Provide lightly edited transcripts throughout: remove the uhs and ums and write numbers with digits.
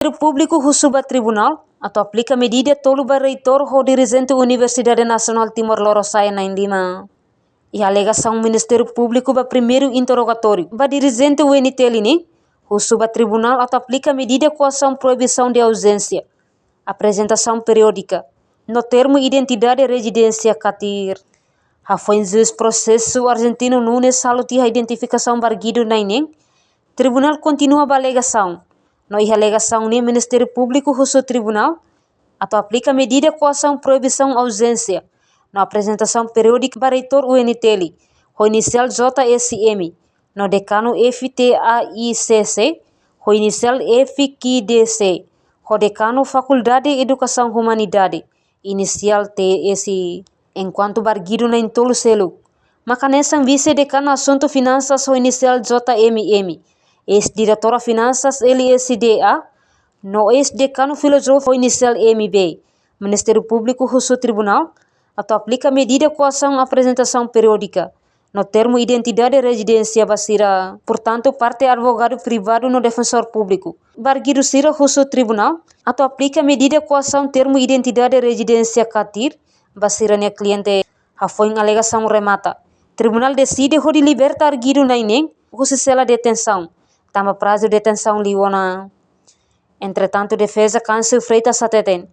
O Público Husuba Tribunal atau aplica medida tolo ba reitor ho dirigente Universidade Nacional Timor-Leste na indima. E a alegação Ministério Público ba primeiro interrogatório ba dirigente UNTL ni Husuba Tribunal atau aplica medida coação proibição de ausência, apresentação periódica, no termo identidade e residência catir. Foi juiz processo argentino Nunes saluti a identificação barguido na inem. Tribunal continua a alegação. No alegação ni Ministério Público Husu Tribunal atau aplica medida coação proibição ausência na apresentação periódica para reitor UNTL, o inicial JSM, no decano FTAICC, o inicial FQDC, o decano Faculdade de Educação Humanidade, inicial TSI, enquanto barguido na intolo selo. Macanesan vice-decano Assunto Finanças, o inicial JMM, ex-diretora Finanças LSDA, no ex-decano Filosofia, o inicial MB, Ministério Público Husu Tribunal, atau aplica medida coação apresentação periódica, no termo identidade e residência basira, portanto, parte advogado privado no defensor público. Barguido sira Husu Tribunal, atau aplica medida coação termo identidade e residência catir, basira nia cliente, foi uma alegação remata. Tribunal decide ho liberta arguido na inem, Husu sela detenção, tamba prazo de detenção liwana. Entretanto, defesa Câncer Freitas Sateten,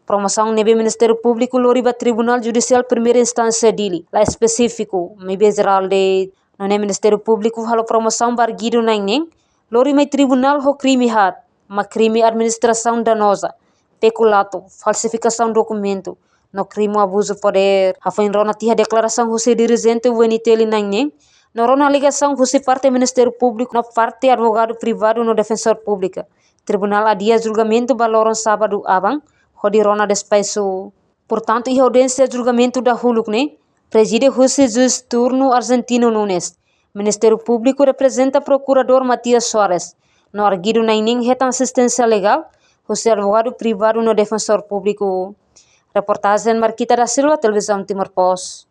promoção nebe Ministério Público loriba Tribunal Judicial Primeira Instância dili, lá específico, mebe geral de no Ministério Público halo promoção barguido na inem, loriba Tribunal ho crime hat, ma crime administração danosa, peculato, falsificação documento, no crime abuso poder, hafain rona tiha declaração husi dirigente UNTL na inem, no rona ligação husi parte Ministério Público, no parte advogado privado no defensor público. Tribunal adia julgamento baloron sábado abang, hodi rona despeso. Portanto, e audiência julgamento da huluk ne, preside José Juiz Turno Argentino Nunes. Ministério Público representa procurador Matias Soares. No arguido na inin retan assistência legal, José advogado privado no defensor público. Reportagem Marquita da Silva, Televisão Timor Post.